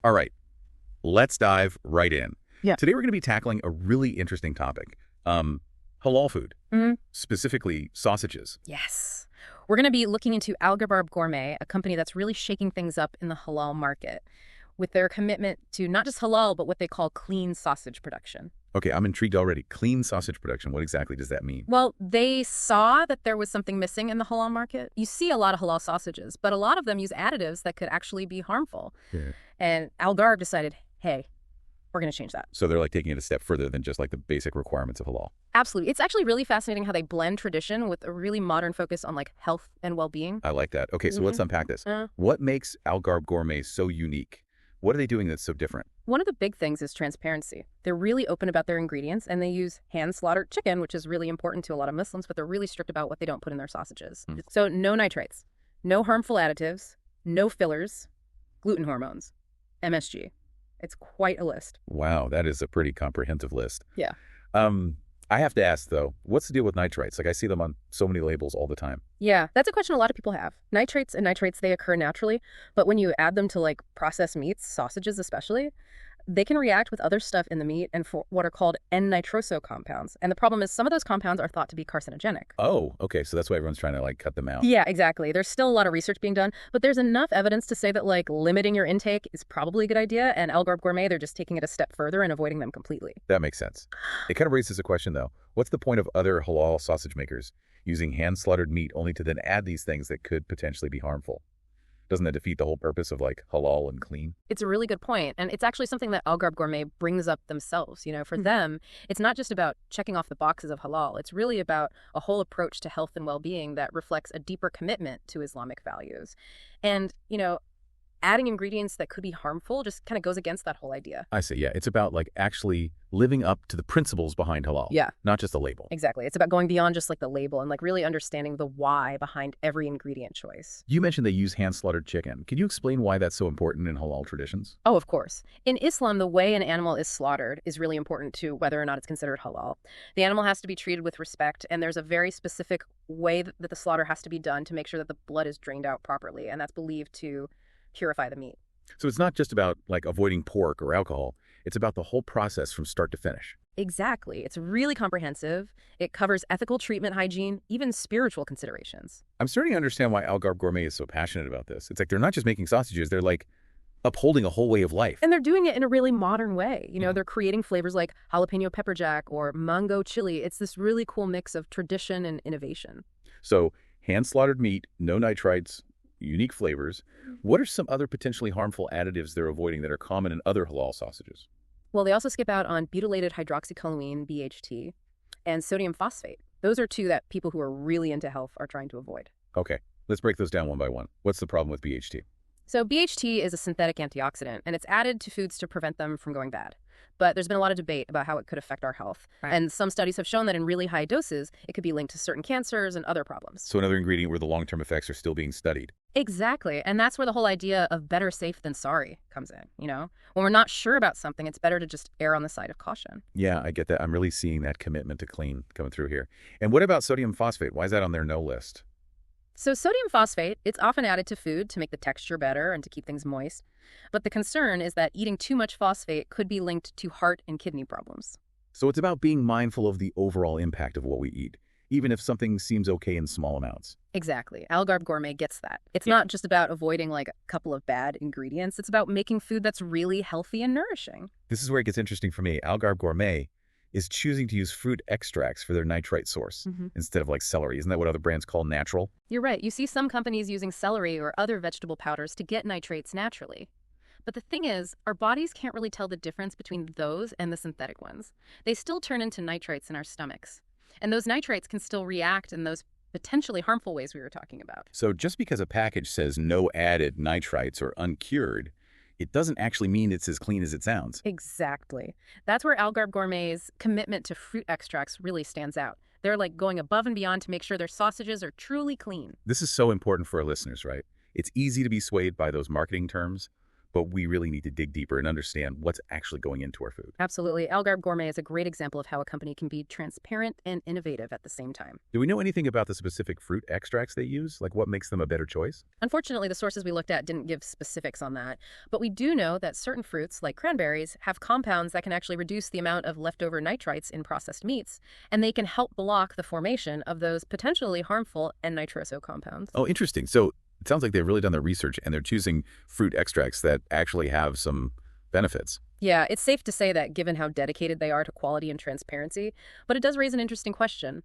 All right, let's dive right in. Yeah. Today we're going to be tackling a really interesting topic. Halal food, specifically sausages. Yes. We're going to be looking into Gharb Gourmet, a company that's really shaking things up in the halal market with their commitment to not just halal, but what they call clean sausage production. Okay, I'm intrigued already. Clean sausage production, what exactly does that mean? Well, they saw that there was something missing in the halal market. You see a lot of halal sausages, but a lot of them use additives that could actually be harmful. Yeah. And Gharb decided, hey, we're going to change that. So they're like taking it a step further than just like the basic requirements of halal. Absolutely. It's actually really fascinating how they blend tradition with a really modern focus on like health and well-being. I like that. Okay, so let's unpack this. What makes Gharb Gourmet so unique? What are they doing that's so different? One of the big things is transparency. They're really open about their ingredients, and they use hand-slaughtered chicken, which is really important to a lot of Muslims, but they're really strict about what they don't put in their sausages. So no nitrates, no harmful additives, no fillers, gluten hormones, MSG. It's quite a list. Wow, that is a pretty comprehensive list. Yeah. I have to ask, though, what's the deal with nitrites? Like, I see them on so many labels all the time. Yeah, that's a question a lot of people have. Nitrates and nitrates, they occur naturally, but when you add them to like processed meats, sausages especially, they can react with other stuff in the meat and for what are called N-nitroso compounds. And the problem is some of those compounds are thought to be carcinogenic. Oh, okay. So that's why everyone's trying to like cut them out. Yeah, exactly. There's still a lot of research being done, but there's enough evidence to say that like limiting your intake is probably a good idea. And Gharb Gourmet, they're just taking it a step further and avoiding them completely. That makes sense. It kind of raises a question, though. What's the point of other halal sausage makers using hand-slaughtered meat only to then add these things that could potentially be harmful? Doesn't that defeat the whole purpose of like halal and clean? It's a really good point. And it's actually something that Gharb Gourmet brings up themselves. You know, for them, it's not just about checking off the boxes of halal. It's really about a whole approach to health and well-being that reflects a deeper commitment to Islamic values. And, you know, adding ingredients that could be harmful just kind of goes against that whole idea. I see. Yeah. It's about like actually living up to the principles behind halal. Yeah. Not just the label. Exactly. It's about going beyond just like the label and like really understanding the why behind every ingredient choice. You mentioned they use hand-slaughtered chicken. Can you explain why that's so important in halal traditions? Oh, of course. In Islam, the way an animal is slaughtered is really important to whether or not it's considered halal. The animal has to be treated with respect, and there's a very specific way that the slaughter has to be done to make sure that the blood is drained out properly, and that's believed to purify the meat. So it's not just about like avoiding pork or alcohol. It's about the whole process from start to finish. Exactly. It's really comprehensive. It covers ethical treatment, hygiene, even spiritual considerations. I'm starting to understand why Gharb Gourmet is so passionate about this. It's like they're not just making sausages, they're like upholding a whole way of life. And they're doing it in a really modern way. You know, they're creating flavors like jalapeno pepper jack or mango chili. It's this really cool mix of tradition and innovation. So hand-slaughtered meat, no nitrites, unique flavors. What are some other potentially harmful additives they're avoiding that are common in other halal sausages? Well, they also skip out on butylated hydroxycholine, BHT, and sodium phosphate. Those are two that people who are really into health are trying to avoid. Okay, let's break those down one by one. What's the problem with BHT? So BHT is a synthetic antioxidant, and it's added to foods to prevent them from going bad. But there's been a lot of debate about how it could affect our health. Right. And some studies have shown that in really high doses, it could be linked to certain cancers and other problems. So another ingredient where the long-term effects are still being studied. Exactly. And that's where the whole idea of better safe than sorry comes in, you know? When we're not sure about something, it's better to just err on the side of caution. Yeah, I get that. I'm really seeing that commitment to clean coming through here. And what about sodium phosphate? Why is that on their no list? So sodium phosphate, it's often added to food to make the texture better and to keep things moist. But the concern is that eating too much phosphate could be linked to heart and kidney problems. So it's about being mindful of the overall impact of what we eat, even if something seems okay in small amounts. Exactly. Gharb Gourmet gets that. It's not just about avoiding like a couple of bad ingredients. It's about making food that's really healthy and nourishing. This is where it gets interesting for me. Gharb Gourmet is choosing to use fruit extracts for their nitrite source instead of like celery. Isn't that what other brands call natural? You're right. You see some companies using celery or other vegetable powders to get nitrates naturally. But the thing is, our bodies can't really tell the difference between those and the synthetic ones. They still turn into nitrites in our stomachs. And those nitrates can still react in those potentially harmful ways we were talking about. So just because a package says no added nitrites or uncured, it doesn't actually mean it's as clean as it sounds. Exactly. That's where Gharb Gourmet's commitment to fruit extracts really stands out. They're like going above and beyond to make sure their sausages are truly clean. This is so important for our listeners, right? It's easy to be swayed by those marketing terms, but we really need to dig deeper and understand what's actually going into our food. Absolutely. Gharb Gourmet is a great example of how a company can be transparent and innovative at the same time. Do we know anything about the specific fruit extracts they use? Like what makes them a better choice? Unfortunately, the sources we looked at didn't give specifics on that, but we do know that certain fruits, like cranberries, have compounds that can actually reduce the amount of leftover nitrites in processed meats, and they can help block the formation of those potentially harmful N-nitroso compounds. Oh, interesting. So it sounds like they've really done their research and they're choosing fruit extracts that actually have some benefits. Yeah, it's safe to say that given how dedicated they are to quality and transparency, but it does raise an interesting question.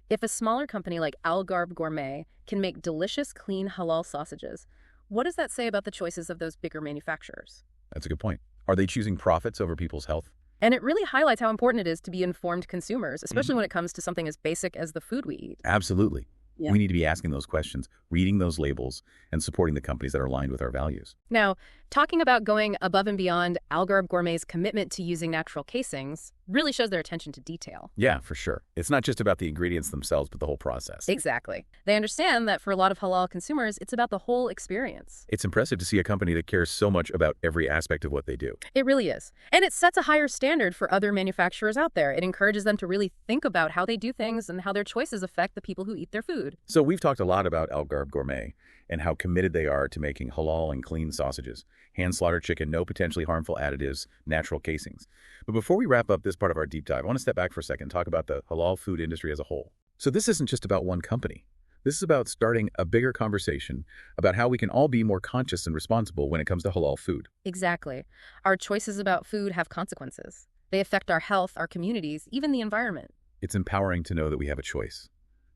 If a smaller company like Gharb Gourmet can make delicious, clean halal sausages, what does that say about the choices of those bigger manufacturers? That's a good point. Are they choosing profits over people's health? And it really highlights how important it is to be informed consumers, especially when it comes to something as basic as the food we eat. Absolutely. Yeah. We need to be asking those questions, reading those labels, and supporting the companies that are aligned with our values. Now, talking about going above and beyond, Gharb Gourmet's commitment to using natural casings really shows their attention to detail. Yeah, for sure. It's not just about the ingredients themselves, but the whole process. Exactly. They understand that for a lot of halal consumers, it's about the whole experience. It's impressive to see a company that cares so much about every aspect of what they do. It really is. And it sets a higher standard for other manufacturers out there. It encourages them to really think about how they do things and how their choices affect the people who eat their food. So we've talked a lot about Gharb Gourmet and how committed they are to making halal and clean sausages, hand-slaughtered chicken, no potentially harmful additives, natural casings. But before we wrap up this part of our deep dive, I want to step back for a second and talk about the halal food industry as a whole. So this isn't just about one company. This is about starting a bigger conversation about how we can all be more conscious and responsible when it comes to halal food. Exactly. Our choices about food have consequences. They affect our health, our communities, even the environment. It's empowering to know that we have a choice,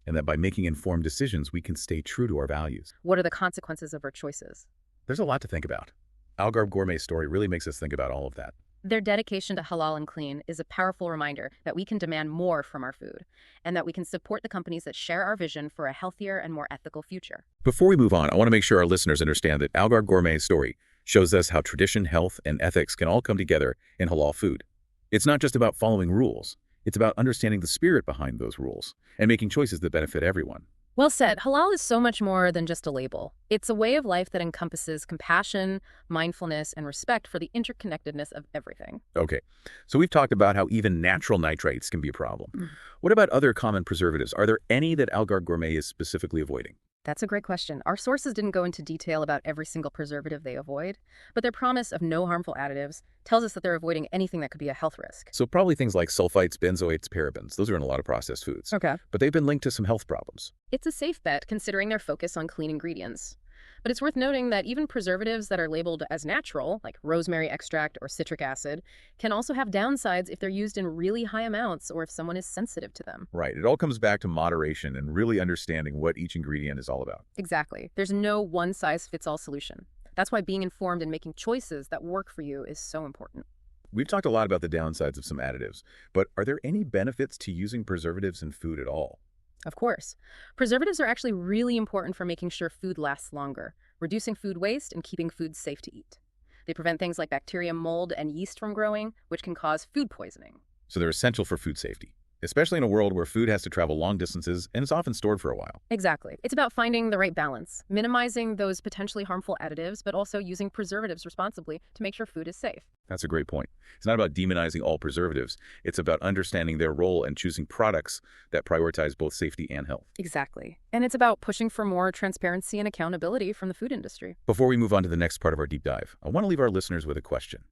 and that by making informed decisions, we can stay true to our values. What are the consequences of our choices? There's a lot to think about. Gharb Gourmet's story really makes us think about all of that. Their dedication to halal and clean is a powerful reminder that we can demand more from our food and that we can support the companies that share our vision for a healthier and more ethical future. Before we move on, I want to make sure our listeners understand that Gharb Gourmet's story shows us how tradition, health, and ethics can all come together in halal food. It's not just about following rules. It's about understanding the spirit behind those rules and making choices that benefit everyone. Well said. Halal is so much more than just a label. It's a way of life that encompasses compassion, mindfulness, and respect for the interconnectedness of everything. Okay, so we've talked about how even natural nitrates can be a problem. What about other common preservatives? Are there any that Gharb Gourmet is specifically avoiding? That's a great question. Our sources didn't go into detail about every single preservative they avoid, but their promise of no harmful additives tells us that they're avoiding anything that could be a health risk. So probably things like sulfites, benzoates, parabens. Those are in a lot of processed foods. Okay. But they've been linked to some health problems. It's a safe bet considering their focus on clean ingredients. But it's worth noting that even preservatives that are labeled as natural, like rosemary extract or citric acid, can also have downsides if they're used in really high amounts or if someone is sensitive to them. Right. It all comes back to moderation and really understanding what each ingredient is all about. Exactly. There's no one-size-fits-all solution. That's why being informed and making choices that work for you is so important. We've talked a lot about the downsides of some additives, but are there any benefits to using preservatives in food at all? Of course. Preservatives are actually really important for making sure food lasts longer, reducing food waste and keeping food safe to eat. They prevent things like bacteria, mold, and yeast from growing, which can cause food poisoning. So they're essential for food safety, especially in a world where food has to travel long distances and is often stored for a while. Exactly. It's about finding the right balance, minimizing those potentially harmful additives, but also using preservatives responsibly to make sure food is safe. That's a great point. It's not about demonizing all preservatives. It's about understanding their role and choosing products that prioritize both safety and health. Exactly. And it's about pushing for more transparency and accountability from the food industry. Before we move on to the next part of our deep dive, I want to leave our listeners with a question.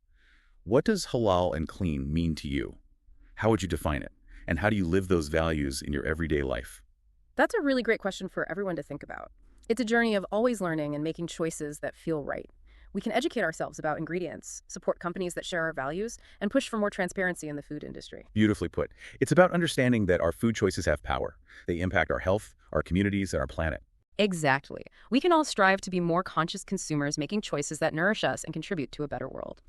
What does halal and clean mean to you? How would you define it? And how do you live those values in your everyday life? That's a really great question for everyone to think about. It's a journey of always learning and making choices that feel right. We can educate ourselves about ingredients, support companies that share our values, and push for more transparency in the food industry. Beautifully put. It's about understanding that our food choices have power. They impact our health, our communities, and our planet. Exactly. We can all strive to be more conscious consumers making choices that nourish us and contribute to a better world.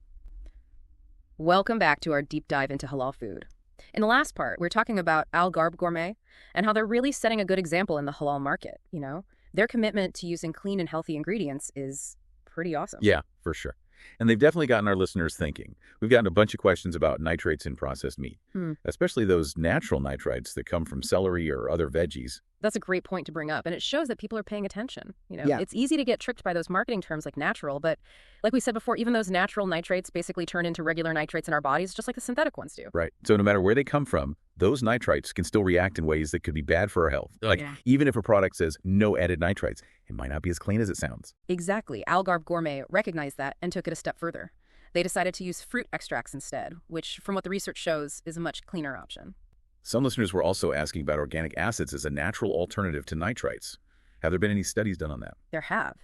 Welcome back to our deep dive into halal food. In the last part, we're talking about Gharb Gourmet and how they're really setting a good example in the halal market, you know? Their commitment to using clean and healthy ingredients is pretty awesome. Yeah, for sure. And they've definitely gotten our listeners thinking. We've gotten a bunch of questions about nitrates in processed meat, especially those natural nitrites that come from celery or other veggies. That's a great point to bring up, and it shows that people are paying attention. Yeah. It's easy to get tricked by those marketing terms like natural, but like we said before, even those natural nitrates basically turn into regular nitrates in our bodies, just like the synthetic ones do. Right. So no matter where they come from, those nitrites can still react in ways that could be bad for our health. Like, even if a product says no added nitrites, it might not be as clean as it sounds. Exactly. Gharb Gourmet recognized that and took it a step further. They decided to use fruit extracts instead, which, from what the research shows, is a much cleaner option. Some listeners were also asking about organic acids as a natural alternative to nitrites. Have there been any studies done on that? There have.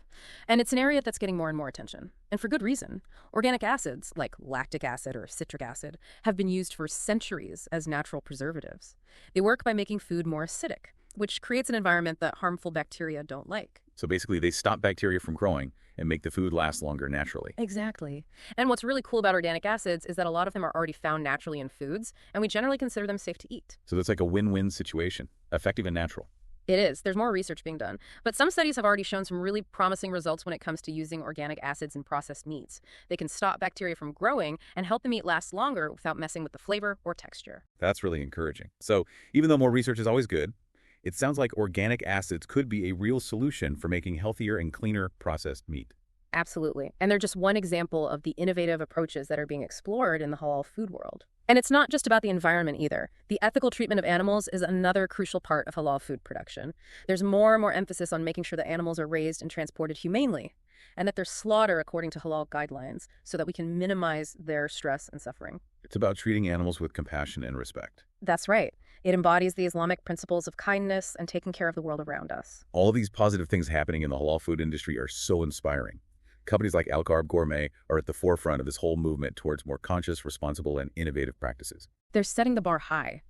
And it's an area that's getting more and more attention. And for good reason. Organic acids, like lactic acid or citric acid, have been used for centuries as natural preservatives. They work by making food more acidic, which creates an environment that harmful bacteria don't like. So basically, they stop bacteria from growing and make the food last longer naturally. Exactly. And what's really cool about organic acids is that a lot of them are already found naturally in foods, and we generally consider them safe to eat. So that's like a win-win situation, effective and natural. It is. There's more research being done. But some studies have already shown some really promising results when it comes to using organic acids in processed meats. They can stop bacteria from growing and help the meat last longer without messing with the flavor or texture. That's really encouraging. So even though more research is always good, it sounds like organic acids could be a real solution for making healthier and cleaner processed meat. Absolutely. And they're just one example of the innovative approaches that are being explored in the halal food world. And it's not just about the environment either. The ethical treatment of animals is another crucial part of halal food production. There's more and more emphasis on making sure that animals are raised and transported humanely, and that they're slaughtered according to halal guidelines so that we can minimize their stress and suffering. It's about treating animals with compassion and respect. That's right. It embodies the Islamic principles of kindness and taking care of the world around us. All of these positive things happening in the halal food industry are so inspiring. Companies like Gharb Gourmet are at the forefront of this whole movement towards more conscious, responsible, and innovative practices. They're setting the bar high.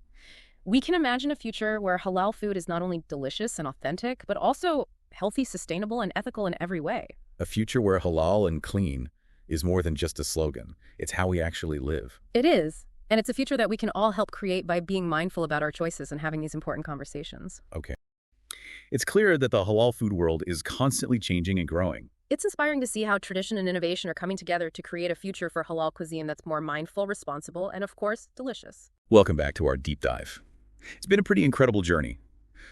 We can imagine a future where halal food is not only delicious and authentic, but also healthy, sustainable, and ethical in every way. A future where halal and clean is more than just a slogan. It's how we actually live. It is. And it's a future that we can all help create by being mindful about our choices and having these important conversations. Okay. It's clear that the halal food world is constantly changing and growing. It's inspiring to see how tradition and innovation are coming together to create a future for halal cuisine that's more mindful, responsible, and of course, delicious. Welcome back to our deep dive. It's been a pretty incredible journey.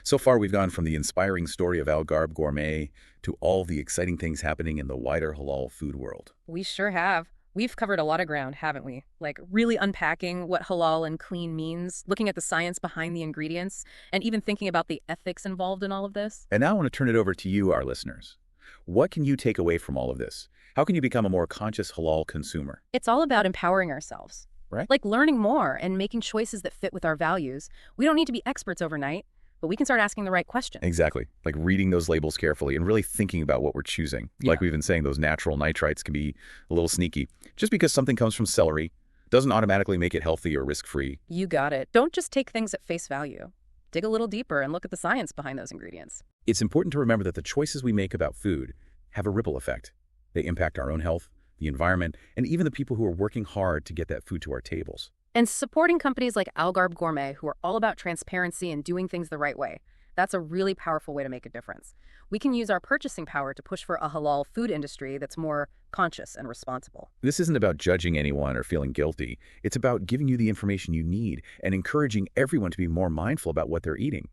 So far, we've gone from the inspiring story of Gharb Gourmet to all the exciting things happening in the wider halal food world. We sure have. We've covered a lot of ground, haven't we? Like really unpacking what halal and clean means, looking at the science behind the ingredients, and even thinking about the ethics involved in all of this. And now I want to turn it over to you, our listeners. What can you take away from all of this? How can you become a more conscious halal consumer? It's all about empowering ourselves. Right. Like learning more and making choices that fit with our values. We don't need to be experts overnight, but we can start asking the right questions. Exactly. Like reading those labels carefully and really thinking about what we're choosing. Yeah. Like we've been saying, those natural nitrites can be a little sneaky. Just because something comes from celery doesn't automatically make it healthy or risk-free. You got it. Don't just take things at face value. Dig a little deeper and look at the science behind those ingredients. It's important to remember that the choices we make about food have a ripple effect. They impact our own health, the environment, and even the people who are working hard to get that food to our tables. And supporting companies like Gharb Gourmet, who are all about transparency and doing things the right way, that's a really powerful way to make a difference. We can use our purchasing power to push for a halal food industry that's more conscious and responsible. This isn't about judging anyone or feeling guilty. It's about giving you the information you need and encouraging everyone to be more mindful about what they're eating.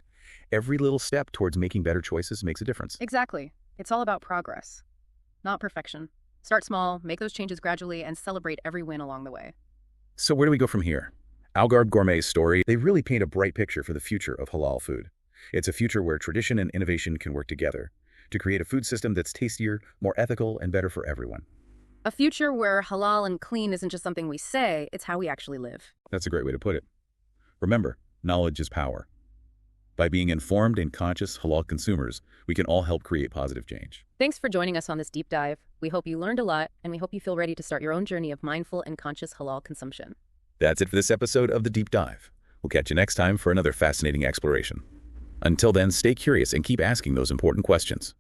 Every little step towards making better choices makes a difference. Exactly. It's all about progress, not perfection. Start small, make those changes gradually, and celebrate every win along the way. So where do we go from here? Gharb Gourmet's story, they really paint a bright picture for the future of halal food. It's a future where tradition and innovation can work together to create a food system that's tastier, more ethical, and better for everyone. A future where halal and clean isn't just something we say, it's how we actually live. That's a great way to put it. Remember, knowledge is power. By being informed and conscious halal consumers, we can all help create positive change. Thanks for joining us on this deep dive. We hope you learned a lot, and we hope you feel ready to start your own journey of mindful and conscious halal consumption. That's it for this episode of The Deep Dive. We'll catch you next time for another fascinating exploration. Until then, stay curious and keep asking those important questions.